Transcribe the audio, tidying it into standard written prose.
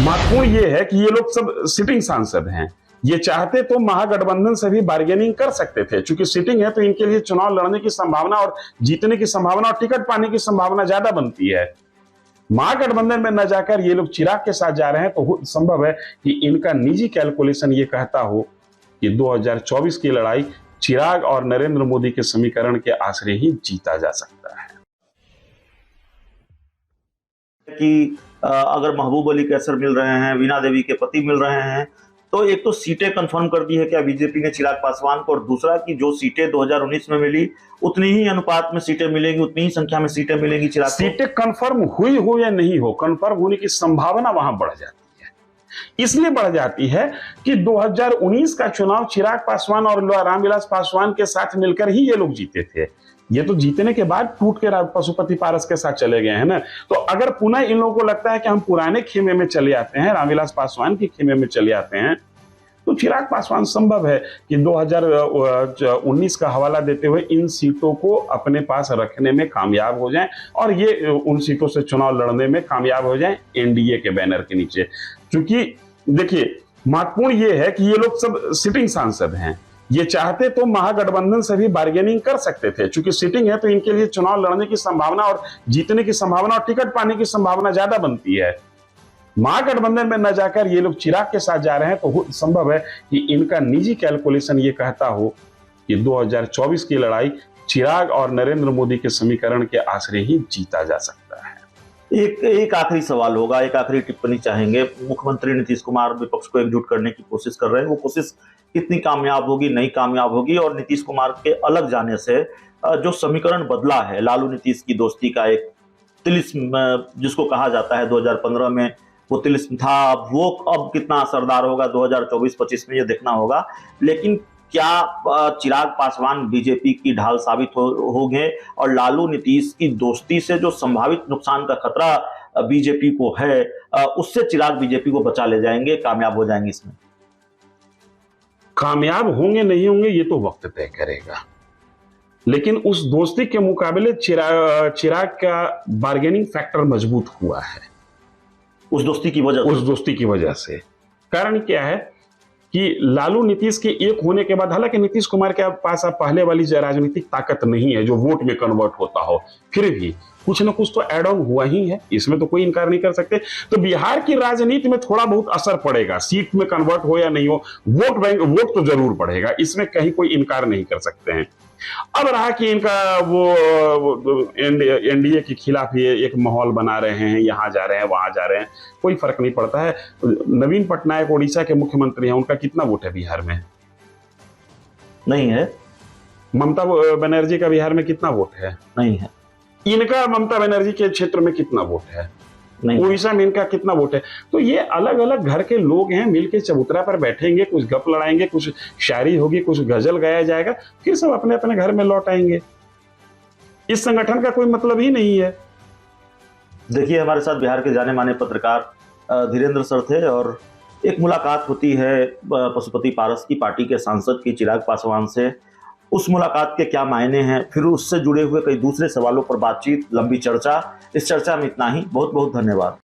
महत्वपूर्ण ये है कि ये लोग सब सिटिंग सांसद हैं। ये चाहते तो महागठबंधन से भी बार्गेनिंग कर सकते थे, क्योंकि सिटिंग है तो इनके लिए चुनाव लड़ने की संभावना और जीतने की संभावना और टिकट पाने की संभावना ज्यादा बनती है। महागठबंधन में न जाकर ये लोग चिराग के साथ जा रहे हैं, तो संभव है कि इनका निजी कैलकुलेशन ये कहता हो कि 2024 की लड़ाई चिराग और नरेंद्र मोदी के समीकरण के आश्रय ही जीता जा सकता है। कि अगर महबूब अली कैसर मिल रहे हैं, वीणा देवी के पति मिल रहे हैं, तो एक तो सीटें कंफर्म कर दी है क्या बीजेपी ने चिराग पासवान को, और दूसरा कि जो सीटें 2019 में मिली उतनी ही अनुपात में सीटें मिलेंगी, उतनी ही संख्या में सीटें मिलेंगी चिराग को। सीटें कंफर्म हुई हो या नहीं हो, कंफर्म होने की संभावना वहां बढ़ जाती है। इसलिए बढ़ जाती है कि 2019 का चुनाव चिराग पासवान और रामविलास पासवान के साथ मिलकर ही ये लोग जीते थे। ये तो जीतने के बाद टूट के पशुपति पारस के साथ चले गए हैं ना। तो अगर पुनः इन लोगों को लगता है कि हम पुराने खेमे में चले आते हैं, रामविलास पासवान के खेमे में चले आते हैं, तो चिराग पासवान संभव है कि 2019 का हवाला देते हुए इन सीटों को अपने पास रखने में कामयाब हो जाएं और ये उन सीटों से चुनाव लड़ने में कामयाब हो जाएं एनडीए के बैनर के नीचे। क्योंकि देखिए, महत्वपूर्ण ये है कि ये लोग सब सिटिंग सांसद हैं। ये चाहते तो महागठबंधन से भी बार्गेनिंग कर सकते थे, क्योंकि सिटिंग है तो इनके लिए चुनाव लड़ने की संभावना और जीतने की संभावना और टिकट पाने की संभावना ज्यादा बनती है। महागठबंधन में न जाकर ये लोग चिराग के साथ जा रहे हैं, तो संभव है कि इनका निजी कैलकुलेशन ये कहता हो कि 2024 की लड़ाई चिराग और नरेंद्र मोदी के समीकरण के आश्रय ही जीता जा सकता है। एक आखिरी सवाल होगा, एक आखिरी टिप्पणी चाहेंगे। मुख्यमंत्री नीतीश कुमार विपक्ष को एकजुट करने की कोशिश कर रहे हैं, वो कोशिश कितनी कामयाब होगी, नहीं कामयाब होगी, और नीतीश कुमार के अलग जाने से जो समीकरण बदला है, लालू नीतीश की दोस्ती का एक तिलिस्म जिसको कहा जाता है, 2015 में वो तिलिस्म था, वो अब कितना असरदार होगा 2024-25 में ये देखना होगा। लेकिन क्या चिराग पासवान बीजेपी की ढाल साबित होंगे, और लालू नीतीश की दोस्ती से जो संभावित नुकसान का खतरा बीजेपी को है, उससे चिराग बीजेपी को बचा ले जाएंगे, कामयाब हो जाएंगे? इसमें कामयाब होंगे नहीं होंगे ये तो वक्त तय करेगा, लेकिन उस दोस्ती के मुकाबले चिराग का बार्गेनिंग फैक्टर मजबूत हुआ है उस दोस्ती की वजह से। कारण क्या है कि लालू नीतीश के एक होने के बाद, हालांकि नीतीश कुमार के पास अब पहले वाली राजनीतिक ताकत नहीं है जो वोट में कन्वर्ट होता हो, फिर भी कुछ ना कुछ तो एड ऑन हुआ ही है, इसमें तो कोई इनकार नहीं कर सकते। तो बिहार की राजनीति में थोड़ा बहुत असर पड़ेगा, सीट में कन्वर्ट हो या नहीं हो, वोट तो जरूर बढ़ेगा, इसमें कहीं कोई इनकार नहीं कर सकते हैं। अब रहा कि इनका वो एनडीए के खिलाफ ये एक माहौल बना रहे हैं, यहाँ जा रहे हैं वहां जा रहे हैं, कोई फर्क नहीं पड़ता है। नवीन पटनायक उड़ीसा के मुख्यमंत्री हैं, उनका कितना वोट है बिहार में? नहीं है। ममता बनर्जी का बिहार में कितना वोट है? नहीं है। इनका ममता बनर्जी के क्षेत्र में कितना वोट है? उड़ीसा में इनका कितना वोट है? तो ये अलग अलग घर के लोग हैं, मिलके चबूतरा पर बैठेंगे, कुछ गप लड़ाएंगे, कुछ शायरी होगी, कुछ गजल गाया जाएगा, फिर सब अपने अपने घर में लौट आएंगे। इस संगठन का कोई मतलब ही नहीं है। देखिए, हमारे साथ बिहार के जाने माने पत्रकार धीरेन्द्र सर थे, और एक मुलाकात होती है पशुपति पारस की पार्टी के सांसद की चिराग पासवान से। उस मुलाकात के क्या मायने हैं, फिर उससे जुड़े हुए कई दूसरे सवालों पर बातचीत, लंबी चर्चा। इस चर्चा में इतना ही। बहुत बहुत धन्यवाद।